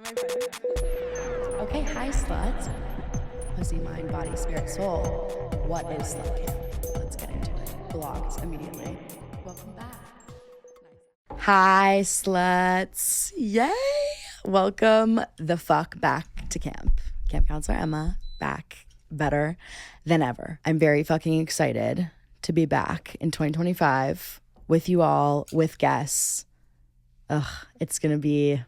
Okay, hi sluts. Pussy, mind, body, spirit, soul. What is slut camp? Let's get into it. Blocked immediately. Welcome back. Hi sluts. Yay! Welcome the fuck back to camp. Camp counselor Emma back better than ever. I'm very fucking excited to be back in 2025 with you all, with guests. It's gonna be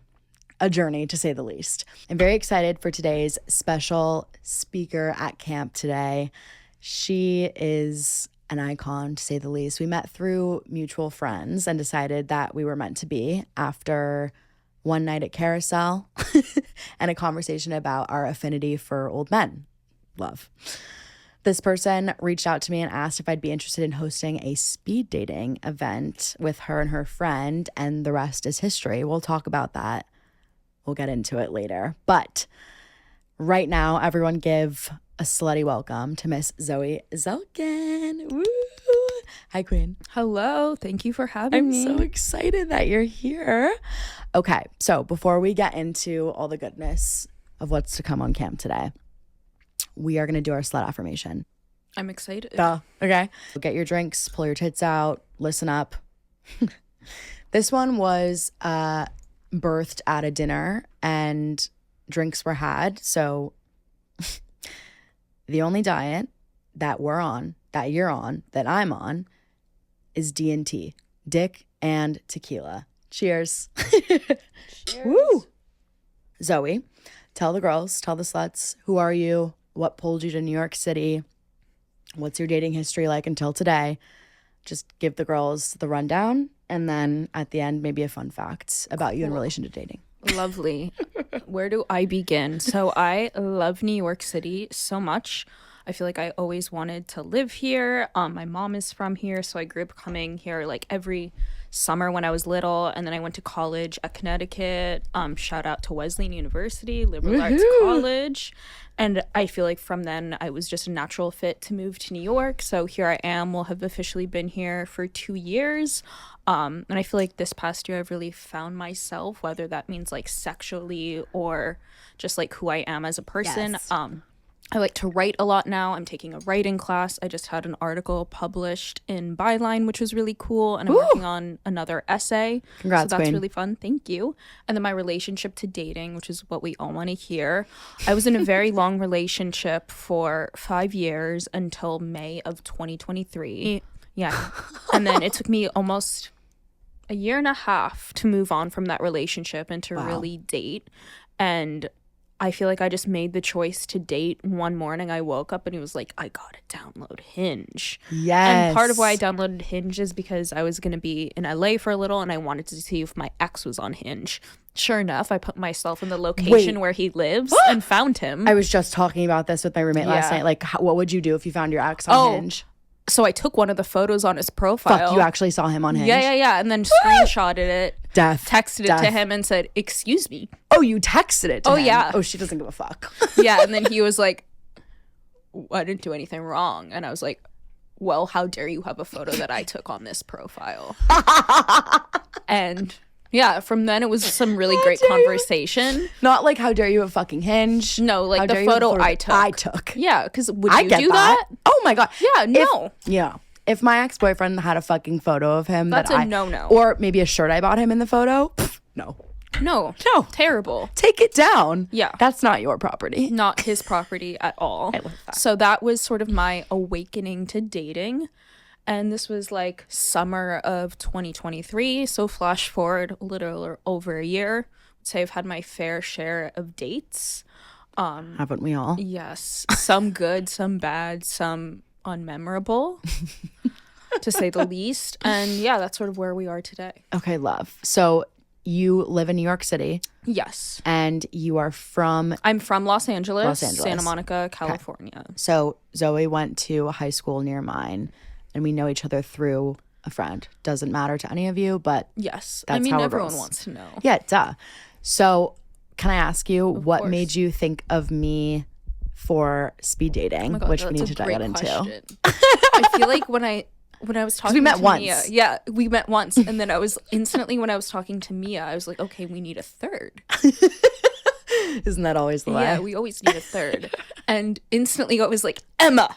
a journey, to say the least. I'm very excited for today's special speaker at camp today. She is an icon, to say the least. We met through mutual friends and decided that we were meant to be after one night at Carousel and a conversation about our affinity for old men. Love. This person reached out to me and asked if I'd be interested in hosting a speed dating event with her and her friend, and the rest is history. We'll talk about that. We'll get into it later. But right now, everyone give a slutty welcome to Miss Zoe Zelkin. Woo! Hi, Queen. Hello. Thank you for having me. I'm so excited that you're here. Okay, so before we get into all the goodness of what's to come on camp today, we are going to do our slut affirmation. I'm excited. Okay. Get your drinks, pull your tits out, listen up. This one was birthed at a dinner and drinks were had. So the only diet that we're on, that you're on, that I'm on is D&T, dick and tequila. Cheers. Cheers. Woo. Zoe, tell the girls, tell the sluts, who are you? What pulled you to New York City? What's your dating history like until today? Just give the girls the rundown, and then at the end, maybe a fun fact about you in relation to dating. Lovely. Where do I begin? So I love New York City so much. I feel like I always wanted to live here. My mom is from here, so I grew up coming here like every summer when I was little, and then I went to college at Connecticut. Shout out to Wesleyan University, liberal arts college. And I feel like from then I was just a natural fit to move to New York. So here I am. We'll have officially been here for 2 years. And I feel like this past year I've really found myself, whether that means like sexually or just like who I am as a person. Yes. I like to write a lot now. I'm taking a writing class. I just had an article published in Byline, which was really cool. And I'm working on another essay. Congrats, so that's Queen. really fun. Thank you. And then my relationship to dating, which is what we all want to hear. I was in a very long relationship for 5 years until May of 2023. Yeah. And then it took me almost a year and a half to move on from that relationship and to really date. And I feel like I just made the choice to date. One morning I woke up and it was like, I gotta download Hinge. Yes. And part of why I downloaded Hinge is because I was gonna be in LA for a little and I wanted to see if my ex was on Hinge. Sure enough, I put myself in the location where he lives and found him. I was just talking about this with my roommate last night. Like, what would you do if you found your ex on Hinge? So I took one of the photos on his profile. Fuck, you actually saw him on Hinge? Yeah. And then screenshotted it. Texted it to him and said, "Excuse me." Oh, you texted it to him? Oh, yeah. Oh, she doesn't give a fuck. Yeah, and then he was like, I didn't do anything wrong. And I was like, well, how dare you have a photo that I took on this profile? And yeah, from then it was some really great conversation. Not like, how dare you have fucking Hinge? No, like the photo I took. Yeah, because would you do that? Oh my God. Yeah, no. If my ex-boyfriend had a fucking photo of him, that's a no-no. Or maybe a shirt I bought him in the photo, no. No. Terrible. Take it down. Yeah. That's not your property. Not his property at all. I love that. So that was sort of my awakening to dating. And this was like summer of 2023. So flash forward a little over a year. I'd say I've had my fair share of dates. Haven't we all? Yes. Some good, some bad, some unmemorable, to say the least. And yeah, that's sort of where we are today. Okay, love. So you live in New York City. Yes. And you are from? I'm from Los Angeles. Santa Monica, California. Okay. So Zoe went to a high school near mine, and we know each other through a friend. Doesn't matter to any of you, but yes. That's how everyone wants to know. Yeah, duh. So can I ask you, what course. made you think of me for speed dating, God, which we need to dive into? I feel like when I was talking we met to once. Mia, yeah, we met once, and then I was instantly, when I was talking to Mia, I was like, okay, we need a third. Isn't that always the way? Yeah, we always need a third. And instantly I was like, Emma.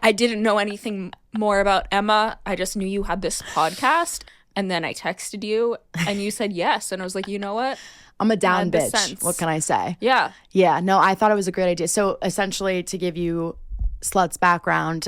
I didn't know anything more about Emma. I just knew you had this podcast. And then I texted you and you said yes. And I was like, you know what? I'm a down Had the bitch. sense. What can I say? Yeah. Yeah, no, I thought it was a great idea. So essentially, to give you Slut's background,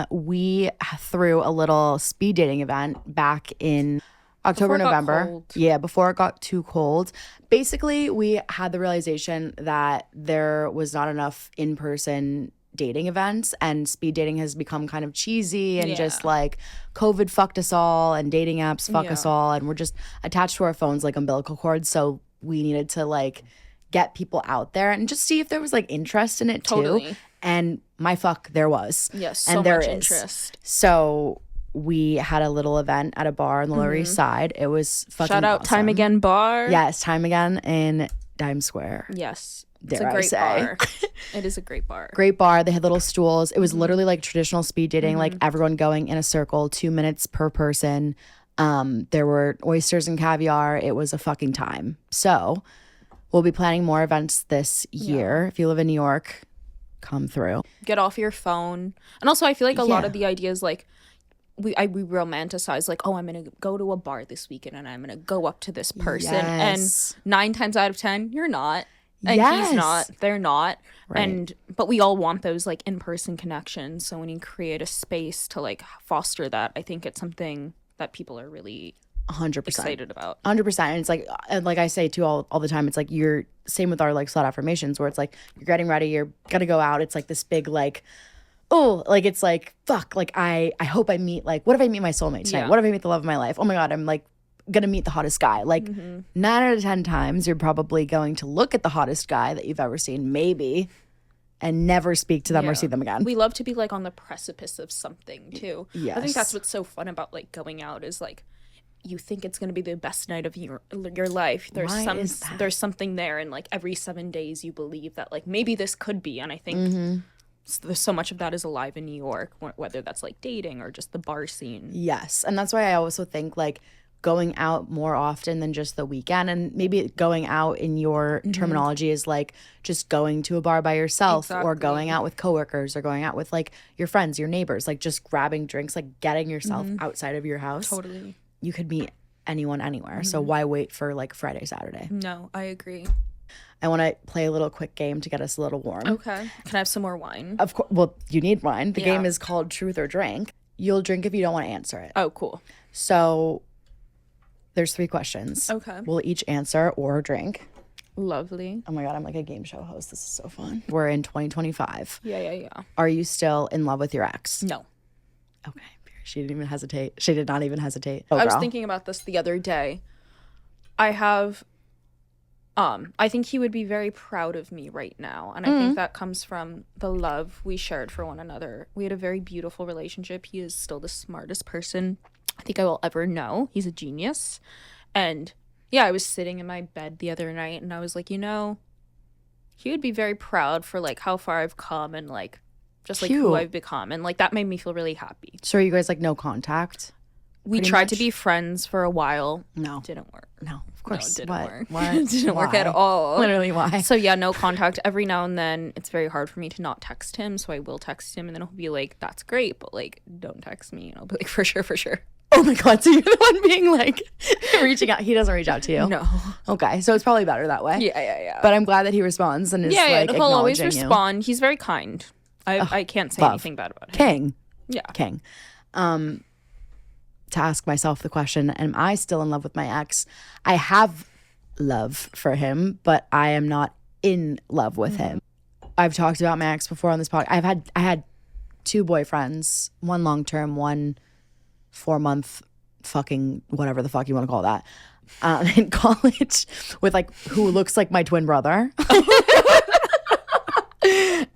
we threw a little speed dating event back in October, Before it got November. cold. Yeah, before it got too cold. Basically, we had the realization that there was not enough in-person dating events, and speed dating has become kind of cheesy and just Yeah. like COVID fucked us all and dating apps fuck us Yeah. all, and we're just attached to our phones like umbilical cords. So we needed to like get people out there and just see if there was like interest in it too. Totally. And my fuck, there was. Yes, and so there much is. interest. So we had a little event at a bar on the Lower East Side. It was fucking Shout out Time awesome. Again Bar. Yes, Time Again in Dime Square. Yes. It's Dare a I great say. bar. It is a great bar. Great bar. They had little stools. It was literally like traditional speed dating, like everyone going in a circle, 2 minutes per person. There were oysters and caviar. It was a fucking time. So we'll be planning more events this year. If you live in New York, come through. Get off your phone. And also I feel like a lot Yeah. of the ideas like we romanticize like, oh, I'm gonna go to a bar this weekend and I'm gonna go up to this person. Yes. And 9 times out of 10, you're not. And Yes. he's not. They're not. Right. But we all want those like in-person connections. So when you create a space to like foster that, I think it's something that people are really 100%. excited about. 100%. And it's like, and like I say too all the time, it's like you're same with our like slut affirmations where it's like you're getting ready, you're gonna go out. It's like this big like, oh, like it's like, fuck, like I hope I meet like, what if I meet my soulmate tonight? Yeah. What if I meet the love of my life? Oh my God, I'm like gonna meet the hottest guy. Like 9 out of 10 times you're probably going to look at the hottest guy that you've ever seen, maybe, and never speak to them or Yeah. see them again. We love to be like on the precipice of something too. I Yes. think that's what's so fun about like going out is like you think it's going to be the best night of your life. There's Why is that? there's something there, and like every 7 days you believe that like maybe this could be. And I think Mm-hmm. there's so much of that is alive in New York, whether that's like dating or just the bar scene. Yes. And that's why I also think like going out more often than just the weekend, and maybe going out in your terminology is like just going to a bar by yourself or Exactly. going out with coworkers or going out with like your friends, your neighbors, like just grabbing drinks, like getting yourself outside of your house. Totally. You could meet anyone anywhere. So why wait for like Friday, Saturday? No, I agree. I want to play a little quick game to get us a little warm. Okay. Can I have some more wine? Of course, well, you need wine. The Yeah. game is called Truth or Drink. You'll drink if you don't want to answer it. Oh, cool. So there's 3 questions. Okay. We'll each answer or drink. Lovely. Oh my God, I'm like a game show host. This is so fun. We're in 2025. Yeah. Are you still in love with your ex? No. Okay. She didn't even hesitate. She did not even hesitate. Oh, I was girl. thinking about this the other day. I think he would be very proud of me right now. And I think that comes from the love we shared for one another. We had a very beautiful relationship. He is still the smartest person I think I will ever know. He's a genius. And yeah, I was sitting in my bed the other night and I was like, you know, he would be very proud for like how far I've come and like just like who Cute. I've become. And like that made me feel really happy. So are you guys like no contact? We Pretty tried to much? be friends for a while. No. Didn't work. No, of No, it course. didn't What? work. What? It didn't work at Why? all. Literally, why? So yeah, no contact. Every now and then it's very hard for me to not text him. So I will text him and then he'll be like, that's great, but like don't text me. And I'll be like, for sure, for sure. Oh my God. So you're the one being like reaching out. He doesn't reach out to you. No. Okay. So it's probably better that way. Yeah. But I'm glad that he responds and is yeah, like he'll always acknowledging you. respond. He's very kind. I can't say love. anything bad about him. King. Yeah. King. To ask myself the question, am I still in love with my ex? I have love for him, but I am not in love with him. I've talked about my ex before on this podcast. I had 2 boyfriends, one long term, one 4-month fucking whatever the fuck you want to call that. In college with like who looks like my twin brother.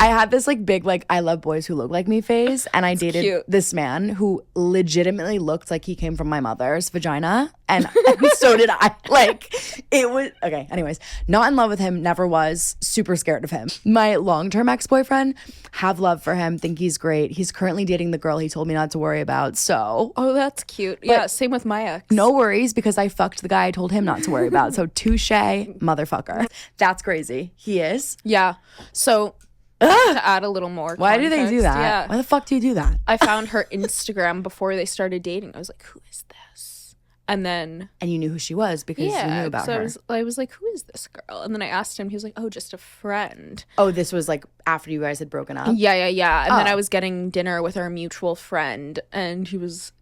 I had this like big like I love boys who look like me phase, and I dated cute. this man who legitimately looked like he came from my mother's vagina, and so did I. Like it was okay. Anyways, not in love with him, never was. Super scared of him. My long-term ex-boyfriend, have love for him, think he's great. He's currently dating the girl he told me not to worry about. So Oh, that's cute. Yeah, same with my ex. no worries because I fucked the guy I told him not to worry about. So touche, motherfucker. That's crazy. He is. Yeah. So to add a little more Why do they do context, that? Yeah. Why the fuck do you do that? I found her Instagram before they started dating. I was like, who is this? And then And you knew who she was because you knew about so her. I was like, who is this girl? And then I asked him. He was like, oh, just a friend. Oh, this was like after you guys had broken up? Yeah. And then I Oh. was getting dinner with our mutual friend, and he was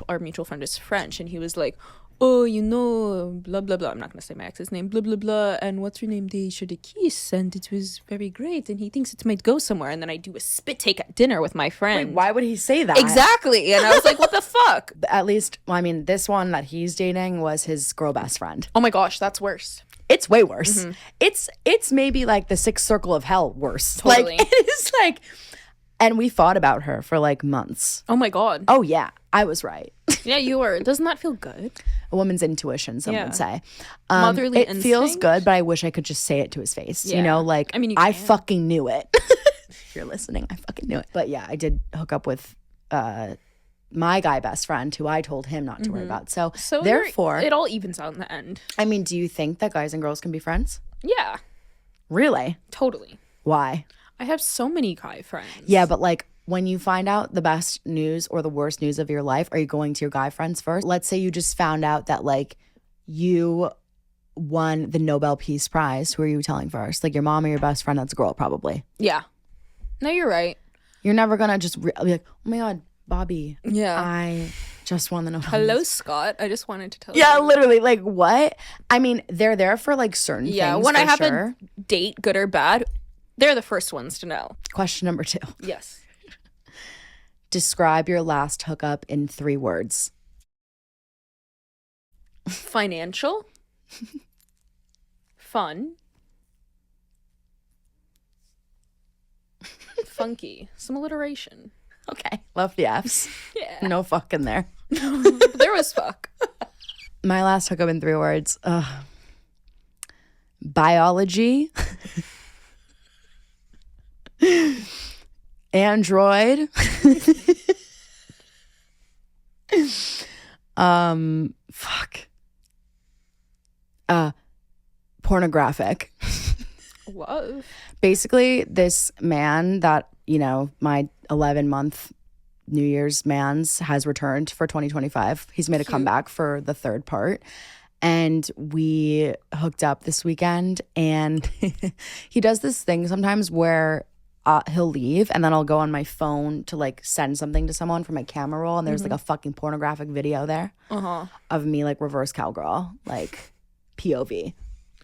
our mutual friend is French, and he was like, oh, blah blah blah. I'm not gonna say my ex's name, blah blah blah. And what's her name? They shared a kiss, and it was very great. And he thinks it might go somewhere. And then I do a spit take at dinner with my friend. Wait, why would he say that? Exactly. And I was like, what the fuck? At least, well, I mean, this one that he's dating was his girl best friend. Oh my gosh, that's worse. It's way worse. It's maybe like the sixth circle of hell worse. Totally. Like it is like, and we fought about her for like months. Oh my god. Oh yeah, I was right. Yeah, you were. Doesn't that feel good? A woman's intuition, some Yeah. would say. Motherly it feels instinct? good, but I wish I could just say it to his face. You Yeah. know, like I mean, you I can. fucking knew it. If you're listening, I fucking knew it. But yeah, I did hook up with my guy best friend who I told him not to worry about. So, So therefore, it all evens out in the end. I mean, do you think that guys and girls can be friends? Yeah, Really? totally. Why? I have so many guy friends. Yeah, but like when you find out the best news or the worst news of your life, are you going to your guy friends first? Let's say you just found out that like you won the Nobel Peace Prize. Who are you telling first? Like your mom or your best friend that's a girl, probably. Yeah. No, you're right. You're never gonna just be like, oh my God, Bobby, Yeah. I just won the Nobel. Hello, Scott. I just wanted to tell Yeah, you. literally. Like what? I mean, they're there for like certain Yeah, things. when I for have sure. a date, good or bad, they're the first ones to know. Question number 2. Yes. Describe your last hookup in 3 words. Financial. Fun. Funky. Some alliteration. Okay. Love the F's. Yeah. No fuck in there. There was fuck. My last hookup in 3 words. Biology. Android. Fuck. Pornographic. Love. Basically, this man that, you know, my 11-month New Year's man's has returned for 2025. He's made a comeback for the 3rd part. And we hooked up this weekend, and he does this thing sometimes where he'll leave and then I'll go on my phone to like send something to someone from my camera roll, and there's like a fucking pornographic video there of me like reverse cowgirl, like POV.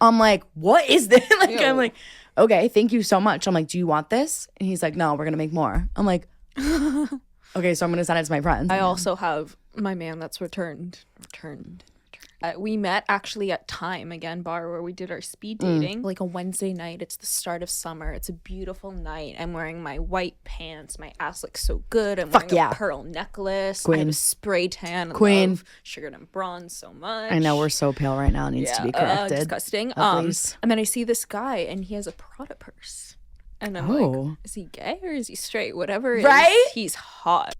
I'm like, what is this? Like, Ew. I'm like, okay, thank you so much. I'm like, do you want this? And he's like, no, we're gonna make more. I'm like, okay, so I'm gonna send it to my friends. I also have my man that's returned. We met actually at Time Again bar where we did our speed dating. Like a Wednesday night. It's the start of summer. It's a beautiful night. I'm wearing my white pants. My ass looks so good. I'm wearing yeah. a pearl necklace. I Queen. have a spray tan. I Queen. love sugared and bronze so much. I know we're so pale right now. It needs to be corrected. Disgusting. Please. And then I see this guy and he has a Prada purse. And I'm like, is he gay or is he straight? Whatever it Right? is, he's hot.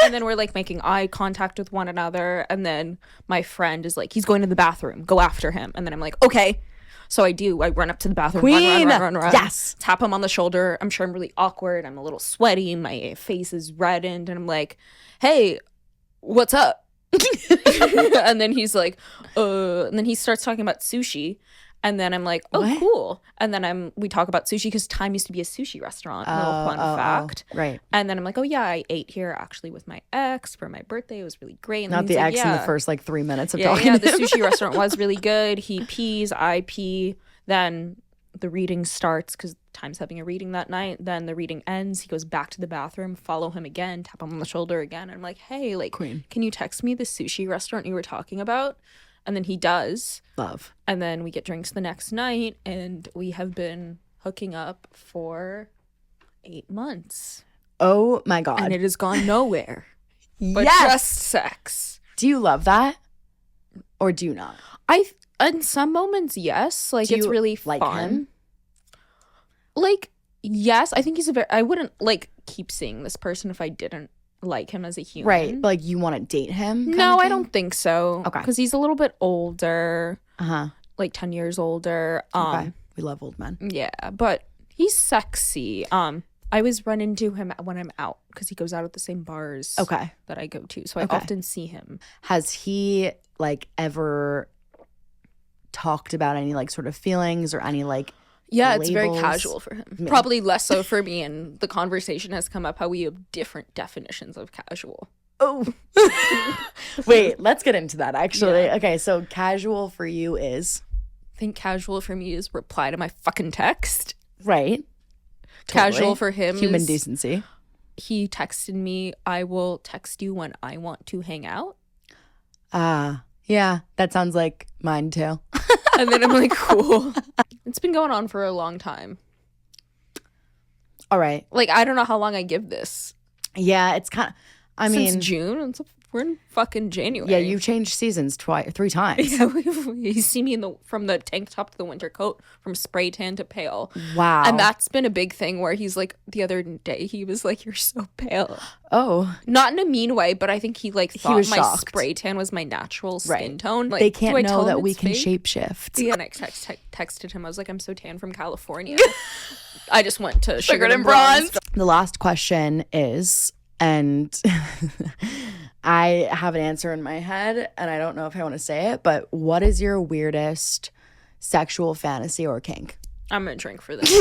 And then we're like making eye contact with one another. And then my friend is like, he's going to the bathroom. Go after him. And then I'm like, okay. So I do. I run up to the bathroom. Queen. Run. Yes. Tap him on the shoulder. I'm sure I'm really awkward. I'm a little sweaty. My face is reddened. And I'm like, hey, what's up? And then he's like, and then he starts talking about sushi. And then I'm like, oh, What? cool. And then we talk about sushi because Time used to be a sushi restaurant. Little fun fact. Right. And then I'm like, oh yeah, I ate here actually with my ex for my birthday. It was really great. And Not then the he's ex like, in the yeah. first like 3 minutes of Yeah, talking yeah, to the him. sushi restaurant was really good. He pees, I pee. Then the reading starts because Time's having a reading that night. Then the reading ends. He goes back to the bathroom, follow him again, tap him on the shoulder again. And I'm like, hey, like, Queen. can you text me the sushi restaurant you were talking about? And then he does. Love. And then we get drinks the next night. And we have been hooking up for 8 months. Oh my God. And it has gone nowhere. But yes. just sex. Do you love that? Or do you not? In some moments, yes. Like, Do it's you really like fun. him? Like, yes. I think he's I wouldn't, like, keep seeing this person if I didn't like him as a human. Right. But like, you want to date him? No, I don't think so. Okay. Because he's a little bit older. Uh-huh. Like 10 years older. Okay. We love old men. Yeah, but he's sexy. I always run into him when I'm out because he goes out at the same bars that I go to. So I often see him. Has he like ever talked about any like sort of feelings or any like Yeah, labels? it's very casual for him. Probably less so for me, and the conversation has come up how we have different definitions of casual. Oh. Wait, let's get into that actually. Yeah. Okay, so casual for you is? I think casual for me is reply to my fucking text. Right. Casual for him human is decency. He texted me, I will text you when I want to hang out. Yeah, that sounds like mine too. And then I'm like, cool. It's been going on for a long time. All right. Like, I don't know how long I give this. Yeah, it's kind of, I mean. Since June? We're in fucking January. Yeah, you changed seasons 3 times. Yeah, you see me from the tank top to the winter coat, from spray tan to pale. Wow. And that's been a big thing where he's like, the other day, he was like, you're so pale. Oh. Not in a mean way, but I think he like thought was my shocked. spray tan was my natural skin tone. Like, they can't do I know tell him that we it's can fake? shapeshift. Yeah, and I texted him. I was like, I'm so tan from California. I just went to Sugared and bronzed. The last question is, and I have an answer in my head and I don't know if I want to say it, but what is your weirdest sexual fantasy or kink? I'm gonna drink for this.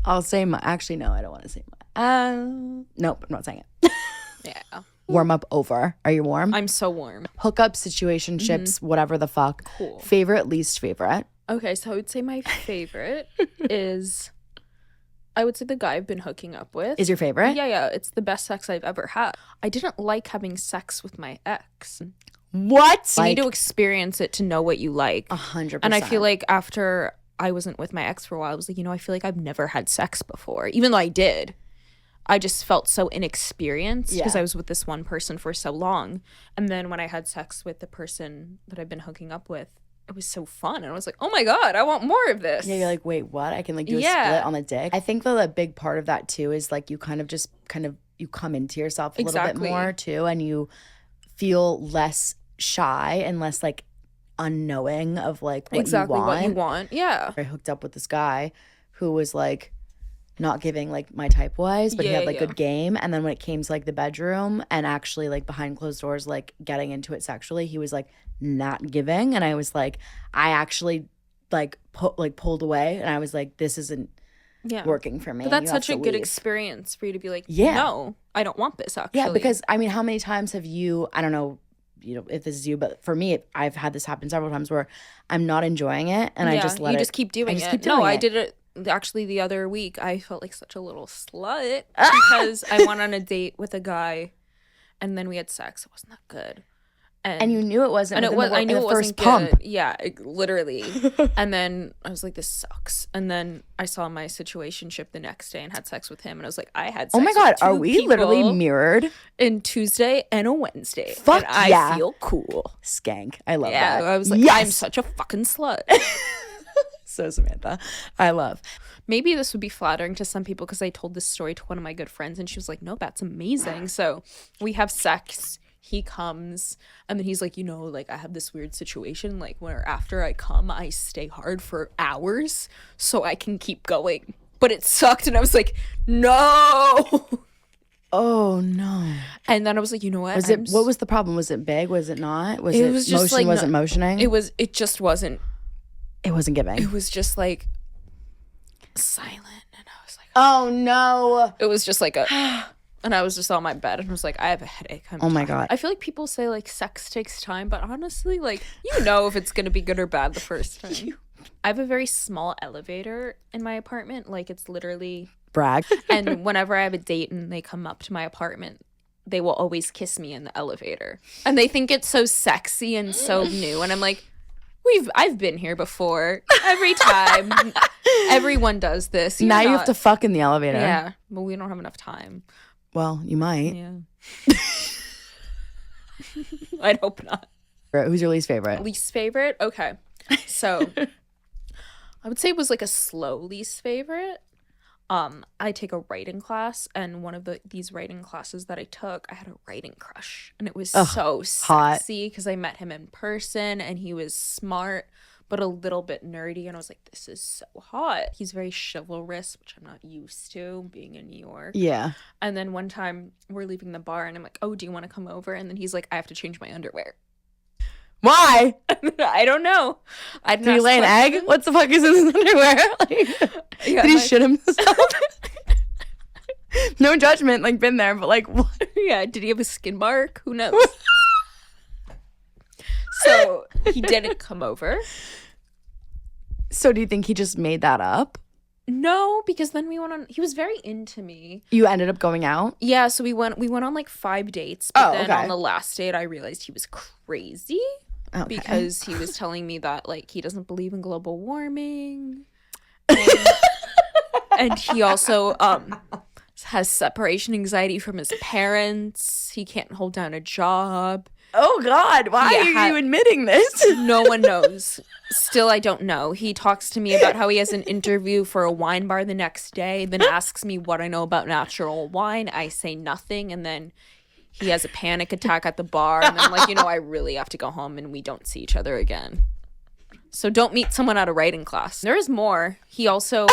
I'll say my, actually no, I don't want to say my, nope, I'm not saying it. Yeah. Warm up over. Are you warm? I'm so warm. Hookup, situationships, whatever the fuck. Cool. Favorite, least favorite? Okay, so I would say my favorite is, I would say the guy I've been hooking up with. Is your favorite? Yeah, it's the best sex I've ever had. I didn't like having sex with my ex. What? You need to experience it to know what you like. 100%. And I feel like after I wasn't with my ex for a while, I was like, I feel like I've never had sex before. Even though I did. I just felt so inexperienced because I was with this one person for so long. And then when I had sex with the person that I've been hooking up with, it was so fun. And I was like, oh my God, I want more of this. Yeah, you're like, wait, what? I can like do a split on the dick. I think though a big part of that too is like you you come into yourself a little bit more too, and you feel less shy and less like unknowing of like what what you want. Yeah. I hooked up with this guy who was like not giving like my type wise, but he had like good game. And then when it came to like the bedroom and actually like behind closed doors, like getting into it sexually, he was like not giving. And I was like, I actually like pulled away, and I was like, this isn't working for me. But that's such a good experience for you to be like, no, I don't want this actually. Yeah, because I mean, how many times have you, I don't know, if this is you, but for me, I've had this happen several times where I'm not enjoying it and I just let it. You just keep doing it. No, I did it actually the other week. I felt like such a little slut because I went on a date with a guy and then we had sex. It wasn't that good. And you knew it wasn't. And I knew it wasn't first pump. good. Yeah, literally. And then I was like, this sucks. And then I saw my situationship the next day and had sex with him. And I was like, I had sex oh my God, with two are we people literally mirrored? in Tuesday and a Wednesday. Fuck and I yeah. feel cool. Skank. I love that. I was like, yes! I'm such a fucking slut. So Samantha, I love. Maybe this would be flattering to some people because I told this story to one of my good friends and she was like, no, that's amazing. So we have sex. He comes and then he's like, like I have this weird situation, like where after I come, I stay hard for hours so I can keep going. But it sucked. And I was like, no. Oh no. And then I was like, you know what? What was the problem? Was it big? Was it not? Was it was just like, wasn't motioning? It just wasn't. It wasn't giving. It was like silent. And I was like, oh no. It was just like and I was just on my bed and was like, I have a headache. Oh my God. I feel like people say like sex takes time, but honestly, like, if it's going to be good or bad the first time. I have a very small elevator in my apartment. Like it's literally. Brag. And whenever I have a date and they come up to my apartment, they will always kiss me in the elevator. And they think it's so sexy and so new. And I'm like, I've been here before every time. Everyone does this. Now you have to fuck in the elevator. Yeah, but we don't have enough time. Well, you might. Yeah. I'd hope not. Who's your least favorite? Least favorite? Okay. So I would say it was like a slow least favorite. I take a writing class, and one of these writing classes that I took, I had a writing crush, and it was so sexy because I met him in person, and he was smart but a little bit nerdy, and I was like, this is so hot. He's very chivalrous, which I'm not used to being in New York. Yeah. And then one time we're leaving the bar, and I'm like, oh, do you want to come over? And then he's like, I have to change my underwear. Why? I don't know. Did he lay an egg? What the fuck is in his underwear? Did he shit himself? No judgment, like, been there, but like, what? Yeah, did he have a skin mark? Who knows? So he didn't come over. So do you think he just made that up? No, because then we went on. He was very into me. You ended up going out? Yeah, so we went on like 5 dates. But then on the last date, I realized he was crazy because he was telling me that like he doesn't believe in global warming, and he also has separation anxiety from his parents. He can't hold down a job. Oh, God. Why are you admitting this? No one knows. Still, I don't know. He talks to me about how he has an interview for a wine bar the next day, then asks me what I know about natural wine. I say nothing, and then he has a panic attack at the bar, and I'm like, I really have to go home, and we don't see each other again. So don't meet someone at a writing class. There is more. He also,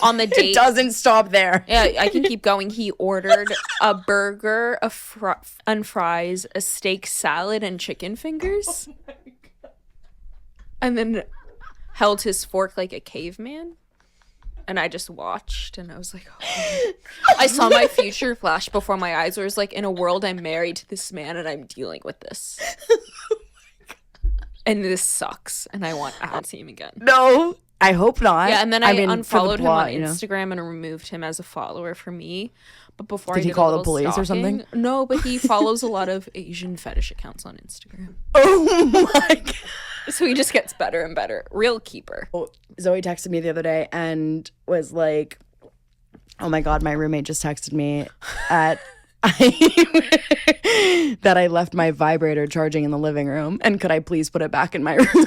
on the date... It doesn't stop there. Yeah, I can keep going. He ordered a burger, and fries, a steak salad, and chicken fingers. Oh my God. And then held his fork like a caveman. And I just watched, and I was like, oh. I saw my future flash before my eyes. Where it was like, in a world, I'm married to this man, and I'm dealing with this. And this sucks, and I don't see him again. No, I hope not. Yeah, and then I unfollowed him on Instagram and removed him as a follower for me. But before did he call the police or something? No, but he follows a lot of Asian fetish accounts on Instagram. Oh my God. So he just gets better and better. Real keeper. Zoe texted me the other day and was like, oh my God, my roommate just texted me that I left my vibrator charging in the living room, and could I please put it back in my room?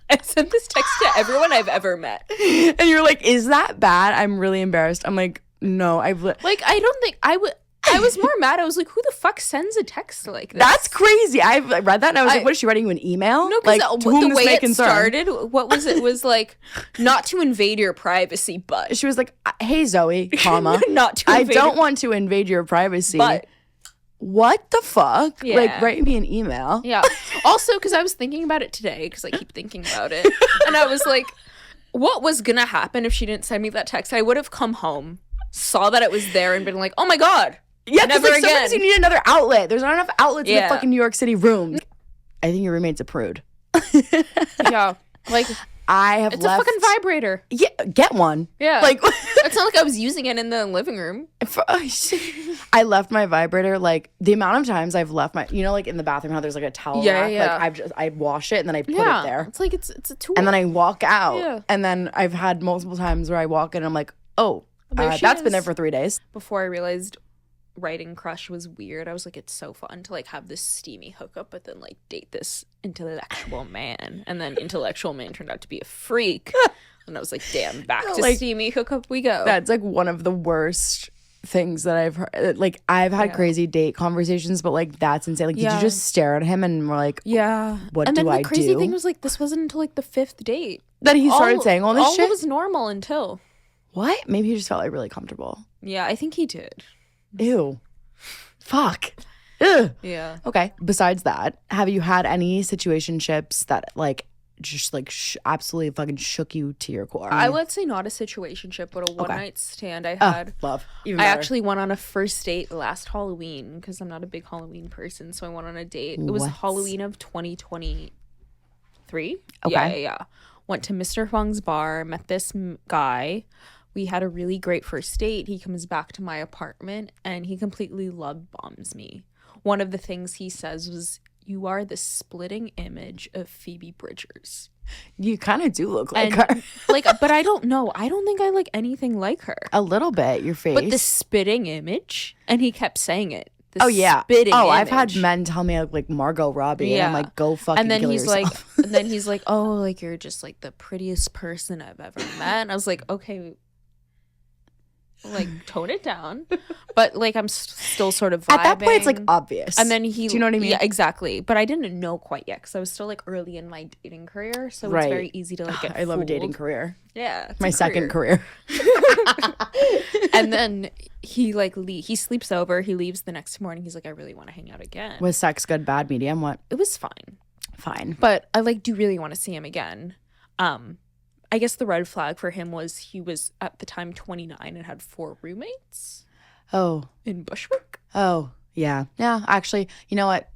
I sent this text to everyone I've ever met. And you're like, is that bad? I'm really embarrassed. I'm like, no, I don't think I would. I was more mad. I was like, who the fuck sends a text like this? That's crazy. I read that and I was like, what is she writing you an email? No, because the way it started, what was it? Was like, not to invade your privacy, but. She was like, hey, Zoe, comma. Not to invade I don't want to invade your privacy. But. What the fuck? Yeah. Like, write me an email. Yeah. Also, because I was thinking about it today, because I keep thinking about it. And I was like, what was going to happen if she didn't send me that text? I would have come home, saw that it was there, and been like, oh my God. Yeah, never like, again. Sometimes you need another outlet. There's not enough outlets in the fucking New York City room. I think your roommate's a prude. Yeah. Like, it's a fucking vibrator. Yeah, get one. Yeah. Like, it's not like I was using it in the living room. I left my vibrator, like, the amount of times I've left my, like in the bathroom how there's like a towel rack. Yeah. Like, I'd wash it and then I put it there. It's like, it's a tool. And then I walk out. Yeah. And then I've had multiple times where I walk in and I'm like, oh, that's been there for 3 days. Before I realized writing crush was weird, I was like, it's so fun to like have this steamy hookup, but then like date this intellectual man, and then intellectual man turned out to be a freak. And I was like, damn, back to steamy hookup we go. That's like one of the worst things that I've heard. Like, I've had crazy date conversations, but like, that's insane. Like, did you just stare at him and were like, what and do then I the crazy do? thing was like, this wasn't until like the 5th date that he started saying all this shit. All was normal until. What? Maybe he just felt like really comfortable. Yeah, I think he did. Ew. Fuck. Ugh. Yeah. Okay. Besides that, have you had any situationships that like just like absolutely fucking shook you to your core? I would say not a situationship, but a one-night stand I had. Love. Even I better. actually went on a first date last Halloween because I'm not a big Halloween person, so I went on a date. It was Halloween of 2023. Okay. Yeah. Went to Mr. Fung's bar, met this guy. We had a really great first date. He comes back to my apartment and he completely love bombs me. One of the things he says was, "You are the splitting image of Phoebe Bridgers." You kind of do look like And her. like, but I don't know. I don't think I like anything like her. A little bit, your face. But the spitting image, and he kept saying it. Oh yeah. Spitting Oh, image. I've had men tell me I look like Margot Robbie, and I'm like, go fucking And then kill he's yourself. like, and then he's like, oh, like you're just like the prettiest person I've ever met. And I was like, okay, like tone it down. But like I'm still sort of vibing. At that point, it's like obvious. And then he, do you know what I mean? Yeah, exactly. But I didn't know quite yet because I was still like early in my dating career, so it's very easy to like get. I love a dating fooled. career. Yeah, it's My a second career. And then he like he sleeps over. He leaves the next morning. He's like, I really want to hang out again. Was sex good, bad, medium? What? It was fine, Fine. but I like do really want to see him again. I guess the red flag for him was he was at the time 29 and had 4 roommates Oh. in Bushwick. Oh. Yeah. Yeah. Actually, you know what?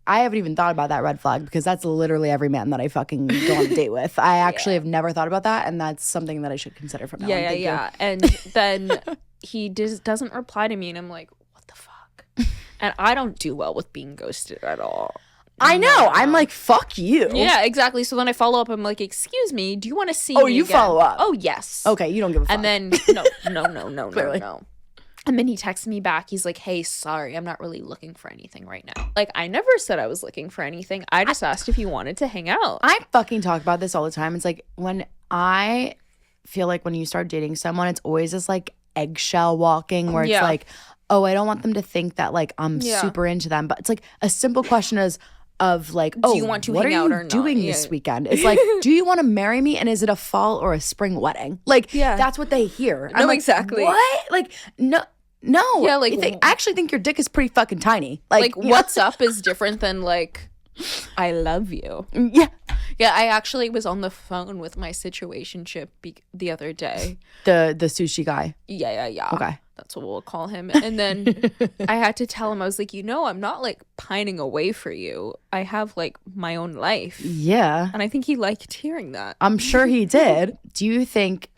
I haven't even thought about that red flag because that's literally every man that I fucking go on a date with. I actually have never thought about that, and that's something that I should consider from now on. Thank you. And then he doesn't reply to me, and I'm like, what the fuck? And I don't do well with being ghosted at all. I know. I'm like, fuck you. Yeah, exactly. So then I follow up. I'm like, excuse me, do you want to see Oh, me you again? follow up. Oh, yes. Okay, you don't give a fuck. And then, no. Clearly. And then he texts me back. He's like, hey, sorry, I'm not really looking for anything right now. Like, I never said I was looking for anything. I just asked if you wanted to hang out. I fucking talk about this all the time. It's like when I feel like when you start dating someone, it's always this like eggshell walking where it's Yeah. like, oh, I don't want them to think that like I'm super into them. But it's like a simple question of like, oh, you want to what hang are out you or not? doing Yeah. this weekend? It's like, do you want to marry me? And is it a fall or a spring wedding? Like, Yeah. that's what they hear. No, I'm like, exactly. What? Like, no. Yeah, like- I actually think your dick is pretty fucking tiny. Like you know? what's up is different than like, I love you. Yeah. Yeah, I actually was on the phone with my situationship the other day. The sushi guy. Yeah. Okay. That's what we'll call him. And then I had to tell him, I was like, I'm not like pining away for you. I have like my own life. Yeah. And I think he liked hearing that. I'm sure he did. Do you think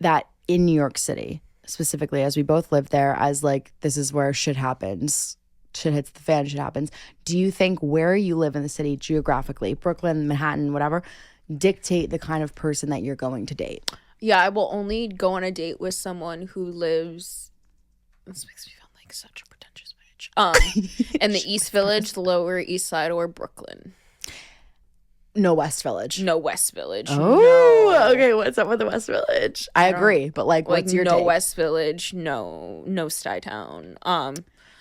that in New York City, specifically, as we both live there, as like this is where shit happens, shit hits the fan, shit happens, do you think where you live in the city geographically, Brooklyn, Manhattan, whatever, dictate the kind of person that you're going to date? Yeah, I will only go on a date with someone who lives. This makes me sound like such a pretentious bitch. In the East Village, the Lower East Side, or Brooklyn. No West Village. No West Village. Oh, No. okay. What's up with the West Village? I agree, but like, what's your no take? West Village, no Stuytown.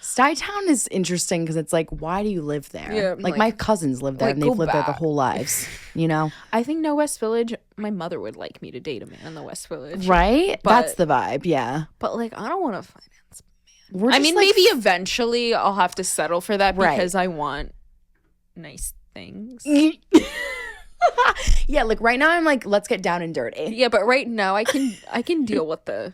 Stuytown is interesting because it's like, why do you live there? Yeah, like my cousins live there like, and they've go lived there their back. whole lives, you know? I think no West Village. My mother would like me to date a man in the West Village, Right? But- That's the vibe, yeah. But like, I don't want to finance. We're I just, mean, like, maybe eventually I'll have to settle for that Right. because I want nice things. Yeah, like right now I'm like, let's get down and dirty. Yeah, but right now I can deal with the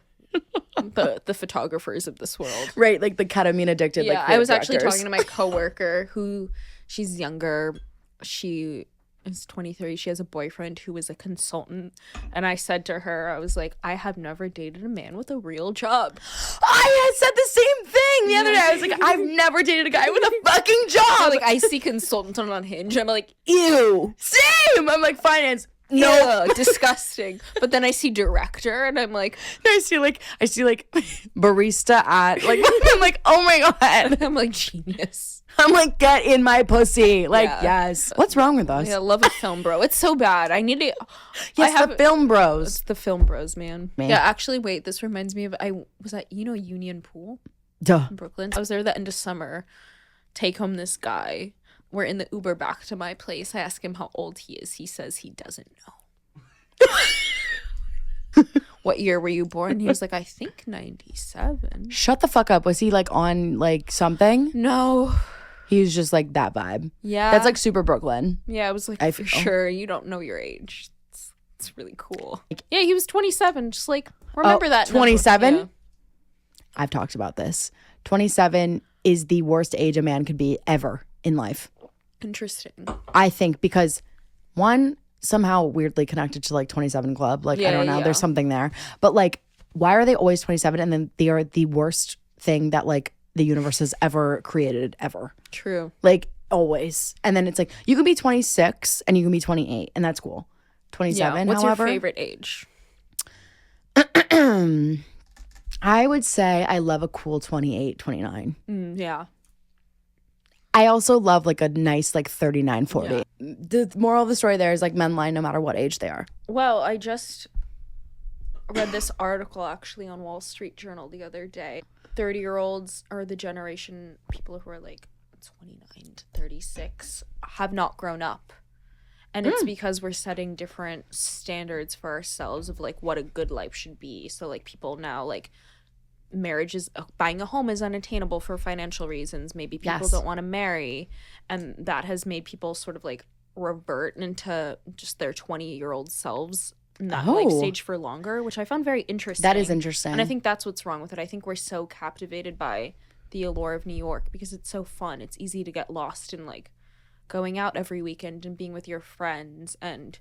photographers of this world. Right, like the ketamine addicted. Yeah, like, I was actually directors. talking to my coworker who she's younger. She is 23. She has a boyfriend who is a consultant. And I said to her, I was like, I have never dated a man with a real job. I had said the same thing the other day. I was like, I've never dated a guy with a fucking job. Like, I see consultant on Hinge. I'm like, ew. Same. I'm like, finance. No. no, disgusting. But then I see director, and I'm like, I see like barista at like I'm like, oh my god. I'm like genius. I'm like, get in my pussy. Like, Yeah. yes. What's wrong with us? Yeah, I love a film bro. It's so bad. I need to. Yes, I have the film bros. It's the film bros, man. Man. Yeah, actually, wait. This reminds me of I was at Union Pool Duh. in Brooklyn. I was there the end of summer. Take home this guy. We're in the Uber back to my place. I ask him how old he is. He says he doesn't know. What year were you born? He was like, I think 97. Shut the fuck up. Was he like on like something? No. He was just like that vibe. Yeah. That's like super Brooklyn. Yeah, I was like, I for feel- sure, you don't know your age. It's really cool. Yeah, he was 27. Just like, remember that number. 27? Yeah. I've talked about this. 27 is the worst age a man could be ever in life. Interesting. I think because one, somehow weirdly connected to like 27 Club. Like, I don't know. Yeah. There's something there. But like, why are they always 27 and then they are the worst thing that like the universe has ever created ever? True. Like, always. And then it's like, you can be 26 and you can be 28, and that's cool. 27, What's however. your favorite age? I would say I love a cool 28, 29. Yeah. I also love like a nice like 39, 40. Yeah. The moral of the story there is like men lie no matter what age they are. Well, I just read this article actually on Wall Street Journal the other day. 30-year-olds are the generation, people who are like 29 to 36 have not grown up. And it's because we're setting different standards for ourselves of like what a good life should be. So like people now like marriage is buying a home is unattainable for financial reasons. Maybe people don't want to marry, and that has made people sort of like revert into just their 20-year-old selves in that life stage for longer, which I found very interesting. That is interesting. And I think that's what's wrong with it. I think we're so captivated by the allure of New York because it's so fun. It's easy to get lost in like going out every weekend and being with your friends, and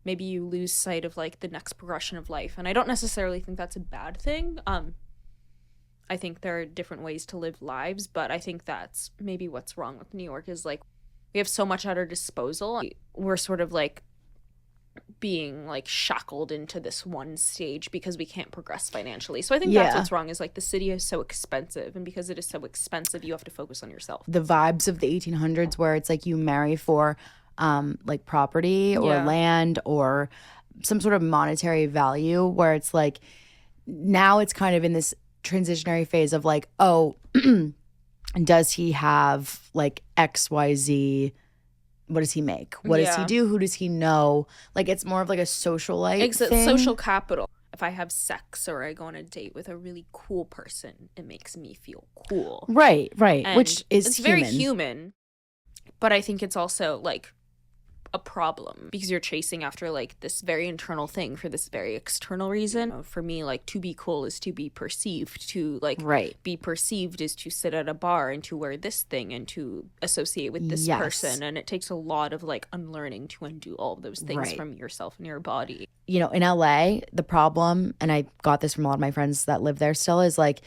maybe you lose sight of like the next progression of life. And I don't necessarily think that's a bad thing. I think there are different ways to live lives, but I think that's maybe what's wrong with New York is like we have so much at our disposal. We're sort of like being like shackled into this one stage because we can't progress financially. So I think that's what's wrong is like the city is so expensive, and because it is so expensive, you have to focus on yourself. The vibes of the 1800s where it's like you marry for like property or land or some sort of monetary value, where it's like now it's kind of in this transitionary phase of like, oh, does he have like XYZ? What does he make? What does he do? Who does he know? Like it's more of like a socialite thing. Social capital. If I have sex or I go on a date with a really cool person, it makes me feel cool. Right. And which is it's very human. But I think it's also like a problem because you're chasing after like this very internal thing for this very external reason. For me, like to be cool is to be perceived. To like be perceived is to sit at a bar and to wear this thing and to associate with this person. And it takes a lot of like unlearning to undo all of those things from yourself and your body. You know, in LA, the problem, and I got this from a lot of my friends that live there still, is like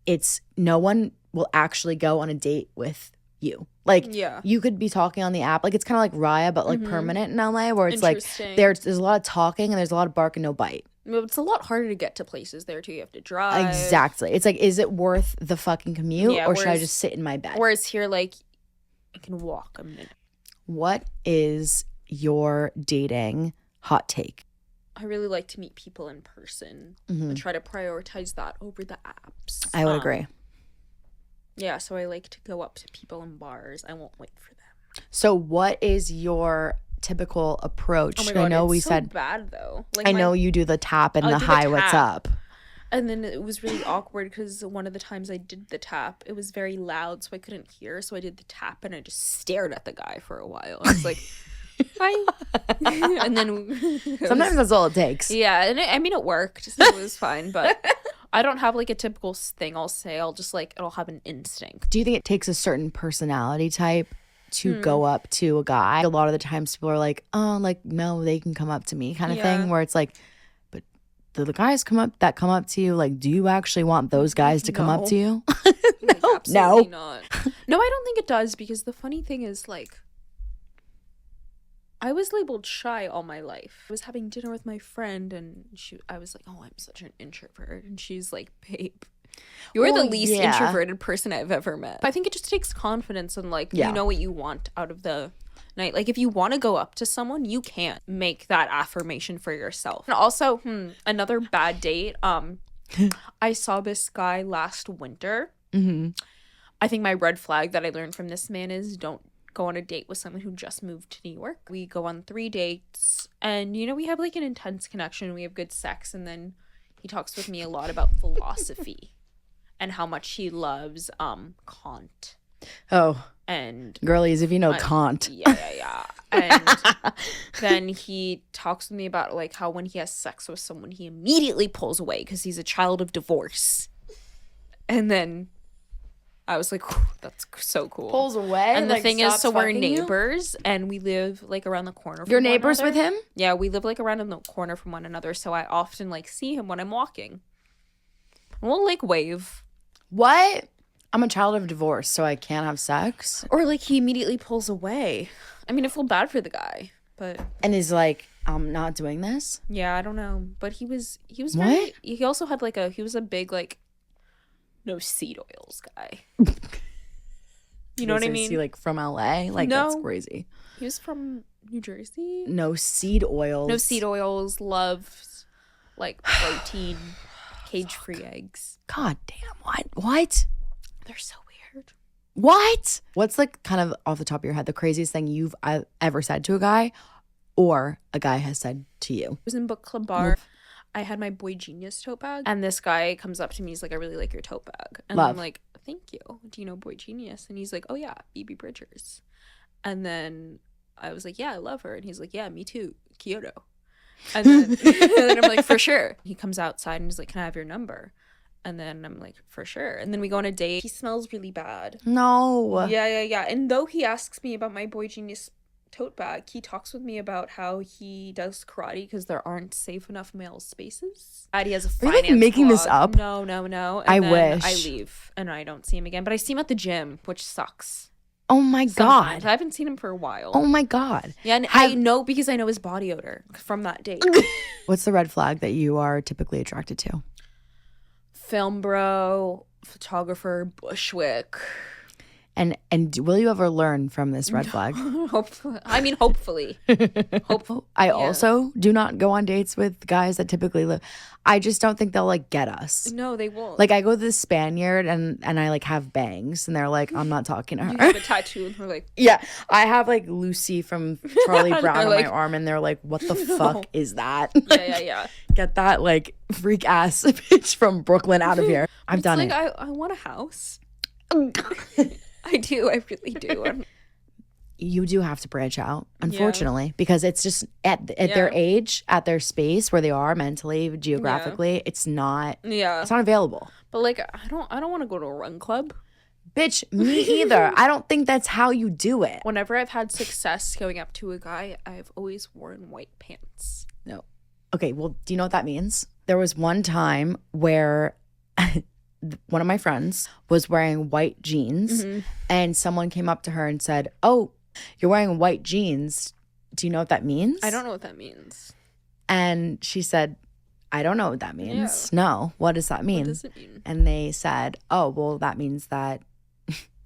it's no one will actually go on a date with you. Like you could be talking on the app, like it's kind of like Raya but like permanent in LA, where it's like there's a lot of talking and there's a lot of bark and no bite. It's a lot harder to get to places there too. You have to drive. Exactly. It's like, is it worth the fucking commute or should I just sit in my bed? Whereas here, like I can walk a minute. What is your dating hot take? I really like to meet people in person. I try to prioritize that over the apps. I would agree. Yeah, so I like to go up to people in bars. I won't wait for them. So what is your typical approach? Oh my God, I know it's we so said bad though. Like I know you do the tap and the hi, what's up? And then it was really awkward because one of the times I did the tap, it was very loud, so I couldn't hear. So I did the tap and I just stared at the guy for a while. I was like, hi. And then sometimes that's all it takes. Yeah, and I mean, it worked. So it was fine, but I don't have like a typical thing I'll say. I'll just like, it'll have an instinct. Do you think it takes a certain personality type to go up to a guy? A lot of the times people are like, oh, like, no, they can come up to me kind of thing, where it's like, but the guys come up to you, like, do you actually want those guys to come up to you? No, absolutely not. No, I don't think it does, because the funny thing is like, I was labeled shy all my life. I was having dinner with my friend and I was like, oh, I'm such an introvert. And she's like, babe, you're the least introverted person I've ever met. I think it just takes confidence and like, you know what you want out of the night. Like if you want to go up to someone, you can't make that affirmation for yourself. And also, another bad date. I saw this guy last winter. I think my red flag that I learned from this man is don't go on a date with someone who just moved to New York. We go on 3 dates and, you know, we have like an intense connection. We have good sex. And then he talks with me a lot about philosophy and how much he loves Kant. Oh. And girlies, if you know Kant. Yeah. And then he talks with me about like how when he has sex with someone, he immediately pulls away because he's a child of divorce. And then I was like, that's so cool. Pulls away. And the thing is, so we're neighbors and we live like around the corner from Your neighbors with him? Yeah, we live like around in the corner from one another. So I often like see him when I'm walking. And we'll like wave. What? I'm a child of divorce, so I can't have sex. Or like he immediately pulls away. I mean, I feel bad for the guy, but And is like, I'm not doing this. yeah, I don't know. But he was What? very, he also had like he was a big like no seed oils guy. You know what I mean? Is he like from LA? Like, No. that's crazy. He was from New Jersey. No seed oils. No seed oils, loves like protein, cage-free eggs. God damn. What? They're so weird. What? What's like kind of off the top of your head the craziest thing you've ever said to a guy or a guy has said to you? I was in book club bar. I had my Boy Genius tote bag, and this guy comes up to me. He's like, "I really like your tote bag," and Love. I'm like, "Thank you. Do you know Boy Genius?" And he's like, "Oh yeah, Phoebe Bridgers." And then I was like, "Yeah, I love her." And he's like, "Yeah, me too, Kyoto." And then, and then I'm like, "For sure." He comes outside and he's like, "Can I have your number?" And then I'm like, "For sure." And then we go on a date. He smells really bad. No. Yeah. And though he asks me about my Boy Genius tote bag, he talks with me about how he does karate because there aren't safe enough male spaces. He has a Are you, finance like, making this blog. up? No. And I then wish. I leave and I don't see him again. But I see him at the gym, which sucks. Oh my Sometimes. God. I haven't seen him for a while. Oh my God. Yeah, and I know because I know his body odor from that date. What's the red flag that you are typically attracted to? Film bro, photographer, Bushwick. And will you ever learn from this red flag? Hopefully. Hopefully. I also do not go on dates with guys that typically live. I just don't think they'll like get us. No, they won't. Like I go to the Spaniard and I like have bangs and they're like, I'm not talking to You her. have a tattoo and we're like, Yeah, I have like Lucy from Charlie Brown on like, my arm and they're like, what the fuck is that? yeah. Get that like freak ass bitch from Brooklyn out of here. I've done like, it. I want a house. I do. I really do. You do have to branch out, unfortunately, because it's just at their age, at their space where they are mentally, geographically, it's not available. But like, I don't want to go to a run club. Bitch, me either. I don't think that's how you do it. Whenever I've had success going up to a guy, I've always worn white pants. No. Okay, well, do you know what that means? There was one time where one of my friends was wearing white jeans and someone came up to her and said, "Oh, you're wearing white jeans. Do you know what that means?" I don't know what that means. And she said, "I don't know what that means." Yeah. No, what does that mean? What does it mean? And they said, "Oh, well, that means that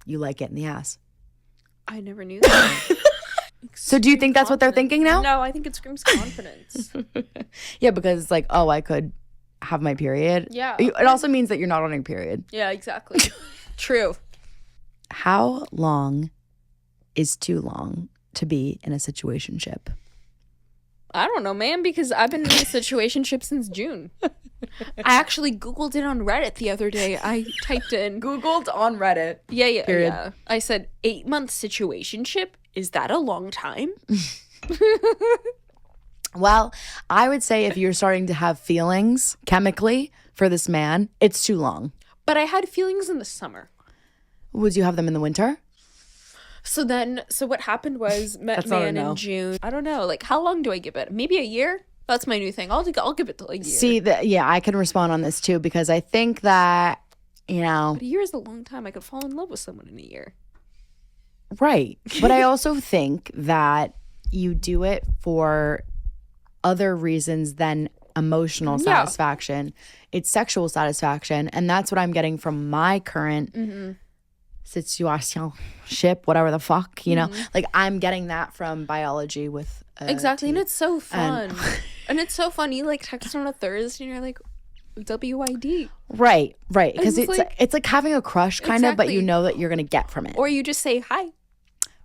you like it in the ass." I never knew that. So do you think that's what they're thinking now? No, I think it screams confidence. Yeah, because it's like, oh, I could have my period. Yeah. It also means that you're not on your period. Yeah, exactly. True. How long is too long to be in a situationship? I don't know, man, because I've been in a situationship since June. I actually Googled it on Reddit the other day. I typed in Googled on Reddit. Yeah. Period. Yeah. I said 8-month situationship. Is that a long time? Well, I would say if you're starting to have feelings chemically for this man, it's too long. But I had feelings in the summer. Would you have them in the winter? So what happened was met That's not a man no. in June. I don't know. Like, how long do I give it? Maybe a year? That's my new thing. I'll give it to a year. See, I can respond on this too because I think that, But a year is a long time. I could fall in love with someone in a year. Right. But I also think that you do it for other reasons than emotional satisfaction. It's sexual satisfaction. And that's what I'm getting from my current situationship, whatever the fuck, Like I'm getting that from biology with exactly. And it's so fun. And it's so fun. You like text on a Thursday and you're like, WID. Right. Because it's it's like having a crush kind of, but Exactly. you know that you're gonna get from it. Or you just say hi.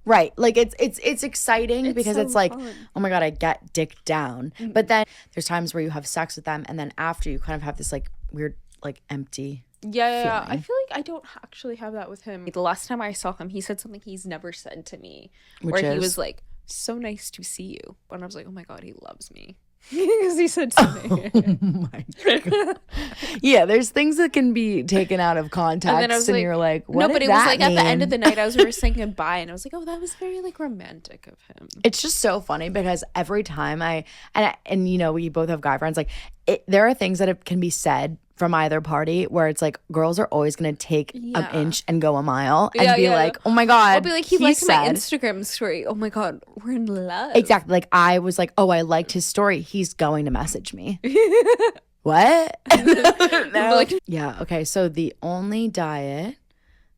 Right. Like it's exciting because so it's like, fun. oh my God, I get dick down. But then there's times where you have sex with them and then after you kind of have this like weird, like empty. Yeah. I feeling. feel like I don't actually have that with him. The last time I saw him, he said something he's never said to me. Which where he is? was like, "So nice to see you." And I was like, oh my God, he loves me. Because he said something. Oh my God. Yeah, there's things that can be taken out of context then I was and like, you're like, what no, did but it that was like at the end of mean? the night, we were saying goodbye, and I was like, oh, that was very like romantic of him. It's just so funny because every time we both have guy friends, like there are things that can be said from either party, where it's like girls are always gonna take an Yeah. inch and go a mile and Yeah, be yeah, like, oh my god, I'll be like, he liked my said. Instagram story. Oh my god, we're in love. Exactly. Like I was like, oh, I liked his story. He's going to message me. What? No. Like, Yeah. Okay. So the only diet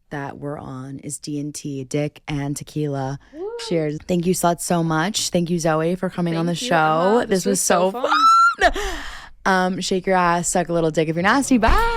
that we're on is D&T, dick and tequila. Cheers. Thank you, sluts, so much. Thank you, Zoe, for coming on the Thank you, show. Emma. This was so fun. Shake your ass, suck a little dick if you're nasty. Bye.